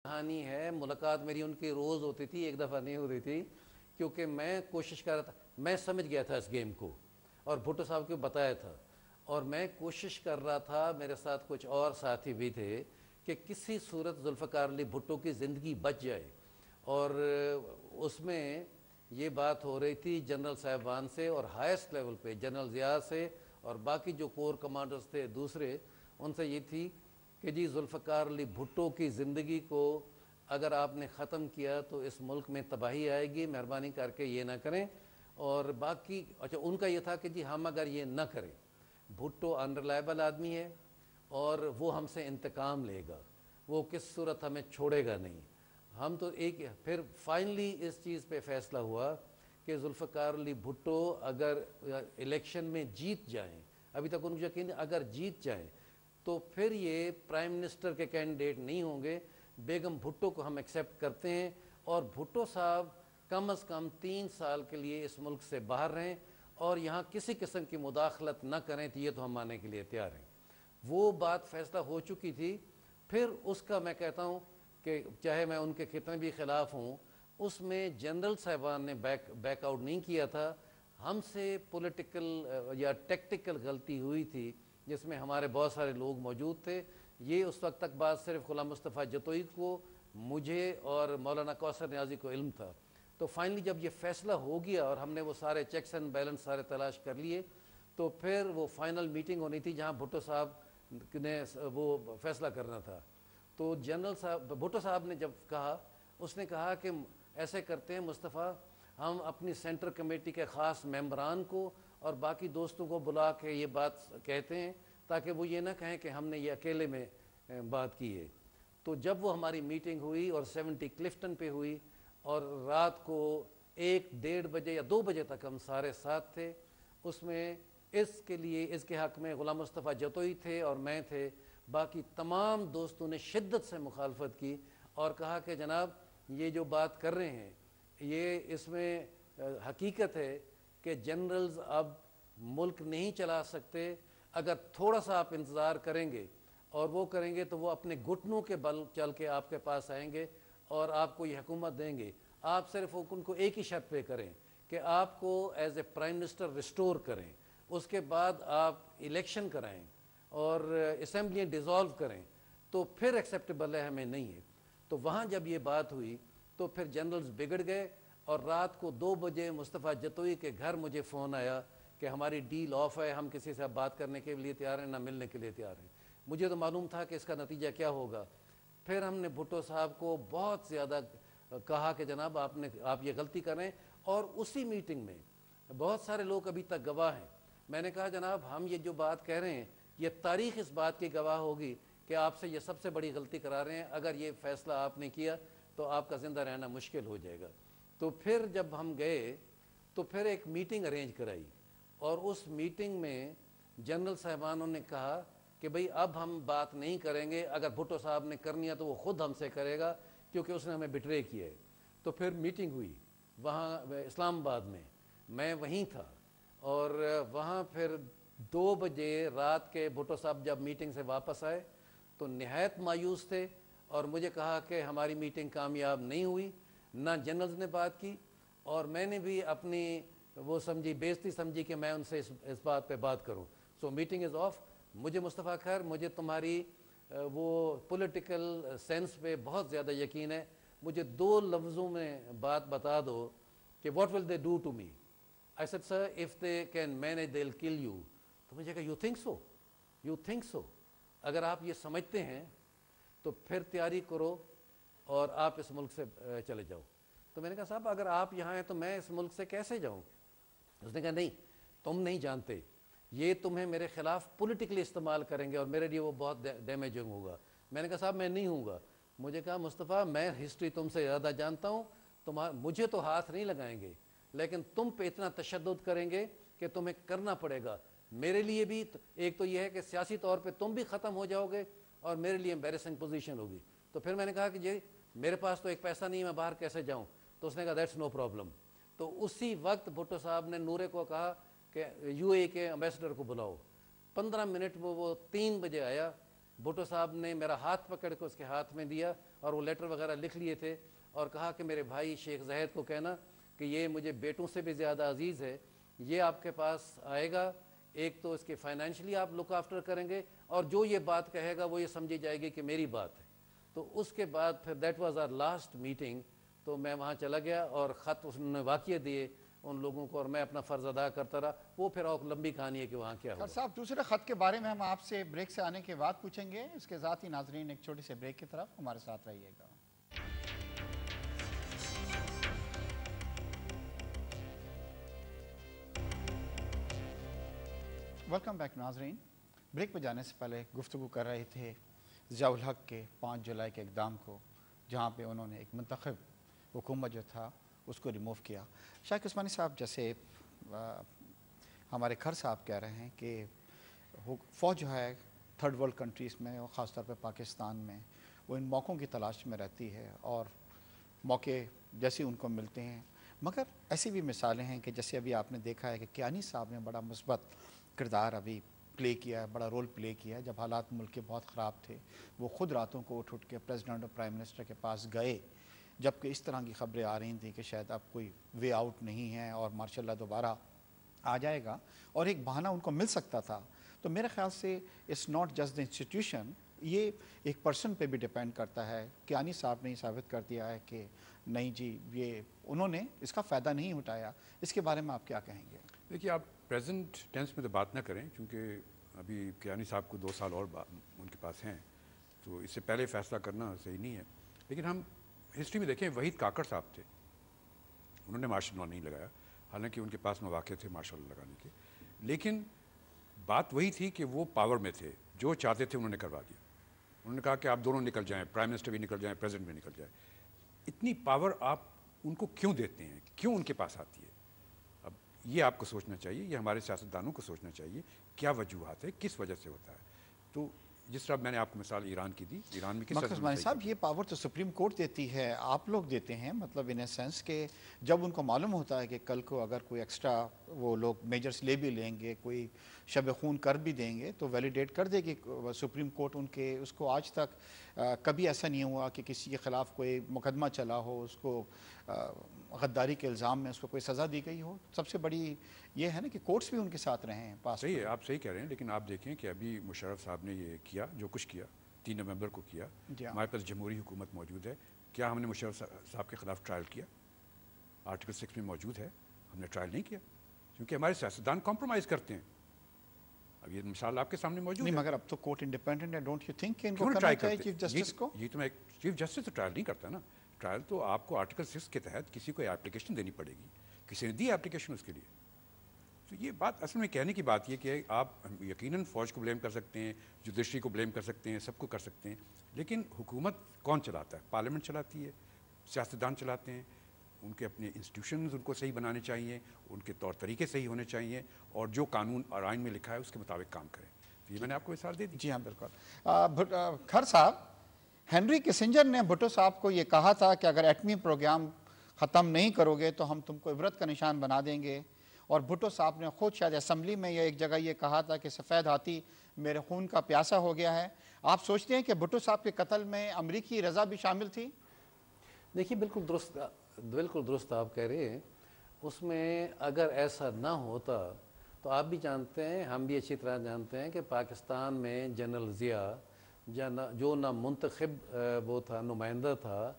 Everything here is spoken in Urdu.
کہانی ہے، ملاقات میری ان کی روز ہوتی تھی، ایک دفعہ نہیں ہوتی تھی، کیونکہ میں کوشش کر رہا تھا، میں سمجھ گیا تھا اس گیم کو اور بھٹو صاحب کو بتایا تھا، اور میں کوشش کر رہا تھا، میرے ساتھ کچھ اور ساتھی بھی تھے، کہ کسی صورت ذوالفقار علی بھٹو کی زندگی بچ جائے. اور اس میں یہ بات ہو رہی تھی جنرل صاحبان سے اور ہائیسٹ لیول پہ جنرل ضیاء سے اور باقی جو کور کمانڈرز تھے دوسرے، ان سے یہ تھی کہ جی ذوالفقار علی بھٹو کی زندگی کو اگر آپ نے ختم کیا تو اس ملک میں تباہی آئے گی، مہربانی کر کے یہ نہ کریں. اور باقی اچھا ان کا یہ تھا کہ جی ہم اگر یہ نہ کریں، بھٹو انریلائبل آدمی ہے اور وہ ہم سے انتقام لے گا، وہ کس صورت ہمیں چھوڑے گا نہیں. ہم تو ایک پھر فائنلی اس چیز پہ فیصلہ ہوا کہ ذوالفقار علی بھٹو اگر الیکشن میں جیت جائیں، ابھی تک ان کو یقین اگر جیت جائیں تو پھر یہ پرائم منسٹر کے کینڈیڈیٹ نہیں ہوں گے. بیگم بھٹو کو ہم ایکسیپٹ کرتے ہیں اور بھٹو صاحب کم از کم 3 سال کے لیے اس ملک سے باہر رہیں اور یہاں کسی قسم کی مداخلت نہ کریں، تو یہ تو ہم ماننے کے لیے تیار ہیں. وہ بات فیصلہ ہو چکی تھی. پھر اس کا میں کہتا ہوں کہ چاہے میں ان کے کتنے بھی خلاف ہوں، اس میں جنرل صاحبان نے بیک آؤٹ نہیں کیا تھا. ہم سے پولیٹیکل یا ٹیکٹیکل غلطی ہوئی تھی جس میں ہمارے بہت سارے لوگ موجود تھے. یہ اس وقت تک بات صرف غلام مصطفیٰ جتوئی کو، مجھے اور مولانا کوثر نیازی کو علم تھا. تو فائنلی جب یہ فیصلہ ہو گیا اور ہم نے وہ سارے چیکس اینڈ بیلنس سارے تلاش کر لیے، تو پھر وہ فائنل میٹنگ ہونی تھی جہاں بھٹو صاحب نے وہ فیصلہ کرنا تھا. تو جنرل صاحب بھٹو صاحب نے جب کہا، اس نے کہا کہ ایسے کرتے ہیں مصطفیٰ، ہم اپنی سینٹر کمیٹی کے خاص ممبران کو اور باقی دوستوں کو بلا کے یہ بات کہتے ہیں تاکہ وہ یہ نہ کہیں کہ ہم نے یہ اکیلے میں بات کی ہے. تو جب وہ ہماری میٹنگ ہوئی اور 70 کلفٹن پہ ہوئی اور رات کو 1-1:30 بجے یا 2 بجے تک ہم سارے ساتھ تھے، اس میں اس کے لیے اس کے حق میں غلام مصطفیٰ جتوئی تھے اور میں تھے، باقی تمام دوستوں نے شدت سے مخالفت کی اور کہا کہ جناب یہ جو بات کر رہے ہیں یہ اس میں حقیقت ہے کہ جنرلز اب ملک نہیں چلا سکتے. اگر تھوڑا سا آپ انتظار کریں گے اور وہ کریں گے تو وہ اپنے گھٹنوں کے بل چل کے آپ کے پاس آئیں گے اور آپ کو یہ حکومت دیں گے. آپ صرف ان کو ایک ہی شرط پہ کریں کہ آپ کو as a prime minister restore کریں، اس کے بعد آپ الیکشن کرائیں اور اسمبلیاں ڈیزالو کریں، تو پھر ایکسیپٹیبل ہے، ہمیں نہیں ہے. تو وہاں جب یہ بات ہوئی تو پھر جنرلز بگڑ گئے اور رات کو 2 بجے مصطفیٰ جتوئی کے گھر مجھے فون آیا کہ ہماری ڈیل آف ہے، ہم کسی سے بات کرنے کے لیے تیار ہیں نہ ملنے کے لیے تیار ہیں. مجھے تو معلوم تھا کہ اس کا نتیجہ کیا ہوگا. پھر ہم نے بھٹو صاحب کو بہت زیادہ کہا کہ جناب آپ یہ غلطی کریں، اور اسی میٹنگ میں بہت سارے لوگ ابھی تک گواہ ہیں. میں نے کہا جناب ہم یہ جو بات کہہ رہے ہیں یہ تاریخ اس بات کی گواہ ہوگی کہ آپ سے یہ سب سے بڑی غلطی کرا رہے ہیں، اگر یہ فیصلہ آپ نے کیا تو آپ کا زندہ رہنا مشکل ہو جائے گا. تو پھر جب ہم گئے تو پھر ایک میٹنگ ارینج کرائی اور اس میٹنگ میں جنرل صاحبانوں نے کہا کہ بھئی اب ہم بات نہیں کریں گے، اگر بھٹو صاحب نے کرنی ہے تو وہ خود ہم سے کرے گا کیونکہ اس نے ہمیں بٹرے کیا ہے. تو پھر میٹنگ ہوئی وہاں اسلام آباد میں وہیں تھا اور وہاں پھر 2 بجے رات کے بھٹو صاحب جب میٹنگ سے واپس آئے تو نہایت مایوس تھے اور مجھے کہا کہ ہماری میٹنگ کامیاب نہیں ہوئی، نہ جنرلز نے بات کی اور میں نے بھی اپنی وہ سمجھی بےزتی سمجھی کہ میں ان سے اس بات پہ بات کروں. سو میٹنگ از آف. مجھے مصطفیٰ خیر مجھے تمہاری وہ پولیٹیکل سینس پہ بہت زیادہ یقین ہے. مجھے 2 لفظوں میں بات بتا دو کہ what will they do to me. I said sir if they can manage they will call you. تو مجھے کہا یو تھنک سو اگر آپ یہ سمجھتے ہیں تو پھر تیاری کرو اور آپ اس ملک سے چلے جاؤ. تو میں نے کہا صاحب اگر آپ یہاں ہیں تو میں اس ملک سے کیسے جاؤں. اس نے کہا نہیں تم نہیں جانتے، یہ تمہیں میرے خلاف پولیٹیکلی استعمال کریں گے اور میرے لیے وہ بہت ڈیمیجنگ ہوگا. میں نے کہا صاحب میں نہیں ہوں گا. مجھے کہا مصطفیٰ میں ہسٹری تم سے زیادہ جانتا ہوں، مجھے تو ہاتھ نہیں لگائیں گے لیکن تم پہ اتنا تشدد کریں گے کہ تمہیں کرنا پڑے گا. میرے لیے بھی ایک تو یہ ہے کہ سیاسی طور پہ تم بھی ختم ہو جاؤ گے اور میرے لیے امبیرسنگ پوزیشن ہوگی. تو پھر میں نے کہا کہ جی میرے پاس تو ایک پیسہ نہیں ہے، میں باہر کیسے جاؤں. تو اس نے کہا دیٹس نو پرابلم. تو اسی وقت بھٹو صاحب نے نورے کو کہا کہ UAE کے امبیسڈر کو بلاؤ. 15 منٹ وہ 3 بجے آیا. بھٹو صاحب نے میرا ہاتھ پکڑ کے اس کے ہاتھ میں دیا اور وہ لیٹر وغیرہ لکھ لیے تھے اور کہا کہ میرے بھائی شیخ زاہد کو کہنا کہ یہ مجھے بیٹوں سے بھی زیادہ عزیز ہے, یہ آپ کے پاس آئے گا, ایک تو اس کے فائنینشلی آپ لک آفٹر کریں گے اور جو یہ بات کہے گا وہ یہ سمجھی جائے گی کہ میری بات ہے. تو اس کے بعد پھر that was our last meeting. تو میں وہاں چلا گیا اور خط اس نے واقعہ دیے ان لوگوں کو اور میں اپنا فرض ادا کرتا رہا. وہ پھر اور لمبی کہانی ہے کہ وہاں کیا ہوا. خیر صاحب دوسرے خط کے بارے میں ہم آپ سے بریک سے آنے کے بعد پوچھیں گے. اس کے ذات ہی ناظرین ایک چھوٹی سے بریک کی طرف ہمارے ساتھ رہیے گا. ویلکم بیک ناظرین. بریک پہ جانے سے پہلے گفتگو کر رہے تھے ضیاء الحق کے 5 جولائی کے اقدام کو, جہاں پہ انہوں نے ایک منتخب حکومت جو تھا اس کو ریموو کیا. شاہد عثمانی صاحب جیسے ہمارے کھر صاحب کہہ رہے ہیں کہ فوج جو ہے تھرڈ ورلڈ کنٹریز میں اور خاص طور پہ پاکستان میں وہ ان موقعوں کی تلاش میں رہتی ہے اور موقع جیسے ان کو ملتے ہیں. مگر ایسی بھی مثالیں ہیں کہ جیسے ابھی آپ نے دیکھا ہے کہ کیانی صاحب نے بڑا مثبت کردار ابھی پلے کیا ہے, بڑا رول پلے کیا ہے. جب حالات ملک کے بہت خراب تھے وہ خود راتوں کو اٹھ کے پریزیڈنٹ اور پرائم منسٹر کے پاس گئے, جبکہ اس طرح کی خبریں آ رہی تھیں کہ شاید اب کوئی وے آؤٹ نہیں ہے اور ماشاء اللہ دوبارہ آ جائے گا اور ایک بہانہ ان کو مل سکتا تھا. تو میرے خیال سے it's not just the institution, یہ ایک پرسن پہ بھی ڈیپینڈ کرتا ہے. کیانی صاحب نے یہ ثابت کر دیا ہے کہ نہیں جی یہ انہوں نے اس کا فائدہ نہیں اٹھایا. اس کے بارے میں آپ کیا کہیں گے؟ دیکھیے آپ پریزنٹ ٹینس میں تو بات نہ کریں کیونکہ ابھی کیانی صاحب کو 2 سال اور ان کے پاس ہیں, تو اس سے پہلے فیصلہ کرنا صحیح نہیں ہے. لیکن ہم ہسٹری میں دیکھیں وحید کاکڑ صاحب تھے, انہوں نے مارشل لا نہیں لگایا, حالانکہ ان کے پاس مواقع تھے مارشل لا لگانے کے. لیکن بات وہی تھی کہ وہ پاور میں تھے, جو چاہتے تھے انہوں نے کروا دیا. انہوں نے کہا کہ آپ دونوں نکل جائیں, پرائم منسٹر بھی نکل جائیں, پریزیڈنٹ بھی نکل جائے. اتنی پاور آپ ان کو کیوں دیتے ہیں, کیوں ان کے پاس آتی ہے؟ اب یہ آپ کو سوچنا چاہیے, یہ ہمارے سیاستدانوں کو سوچنا چاہیے کیا وجوہات ہے, کس وجہ سے ہوتا ہے. تو جس طرح میں نے آپ کو مثال ایران کی دی, ایران میں کس طرح عثمانی صاحب یہ پاور تو سپریم کورٹ دیتی ہے, آپ لوگ دیتے ہیں, مطلب ان اے سینس کہ جب ان کو معلوم ہوتا ہے کہ کل کو اگر کوئی ایکسٹرا وہ لوگ میجرز لے بھی لیں گے, کوئی شب خون کر بھی دیں گے تو ویلیڈیٹ کر دے گی سپریم کورٹ ان کے. اس کو آج تک کبھی ایسا نہیں ہوا کہ کسی کے خلاف کوئی مقدمہ چلا ہو, اس کو غداری کے الزام میں اس کو کوئی سزا دی گئی ہو. سب سے بڑی یہ ہے نا کہ کورٹس بھی ان کے ساتھ رہے ہیں پاس. صحیح ہے, آپ صحیح کہہ رہے ہیں. لیکن آپ دیکھیں کہ ابھی مشرف صاحب نے یہ کیا جو کچھ کیا 3 نومبر کو کیا. ہمارے پاس جمہوری حکومت موجود ہے, کیا ہم نے مشرف صاحب کے خلاف ٹرائل کیا؟ آرٹیکل 6 میں موجود ہے, ہم نے ٹرائل نہیں کیا کیونکہ ہمارے سیاستدان کمپرومائز کرتے ہیں. اب یہ مثال آپ کے سامنے موجود ہے. نہیں مگر اب تو کورٹ انڈیپینڈنٹ ہے, ڈونٹ یو تھنک کہ ان کو کیوں کرنا ٹرائی چاہیے کرتے؟ چیف جسٹس کو؟ یہ تو میں چیف جسٹس تو ٹرائل نہیں کرتا نا. ٹرائل تو آپ کو آرٹیکل 6 کے تحت کسی کو اپلیکیشن دینی پڑے گی, کسی نے دی اپلیکیشن اس کے لیے. تو یہ بات اصل میں کہنے کی بات یہ کہ آپ یقیناً فوج کو بلیم کر سکتے ہیں, جوڈیشری کو بلیم کر سکتے ہیں, سب کو کر سکتے ہیں, لیکن حکومت کون چلاتا ہے؟ پارلیمنٹ چلاتی ہے, سیاستدان چلاتے ہیں. ان کے اپنے انسٹیٹیوشنز ان کو صحیح بنانے چاہیے, ان کے طور طریقے صحیح ہونے چاہیے, اور جو قانون اور آئین میں لکھا ہے اس کے مطابق کام کریں. تو یہ میں نے آپ کو مثال دے دی. جی ہاں بالکل. کھر صاحب, ہنری کسنجر نے بھٹو صاحب کو یہ کہا تھا کہ اگر ایٹمی پروگرام ختم نہیں کرو گے تو ہم تم کو عبرت کا نشان بنا دیں گے. اور بھٹو صاحب نے خود شاید اسمبلی میں یا ایک جگہ یہ کہا تھا کہ سفید ہاتھی میرے خون کا پیاسا ہو گیا ہے. آپ سوچتے ہیں کہ بھٹو صاحب کے قتل میں امریکی رضا بھی شامل تھی؟ دیکھیے بالکل درست آپ کہہ رہے ہیں. اس میں اگر ایسا نہ ہوتا تو آپ بھی جانتے ہیں, ہم بھی اچھی طرح جانتے ہیں کہ پاکستان میں جنرل ضیاء جو نہ منتخب وہ تھا, نمائندہ تھا,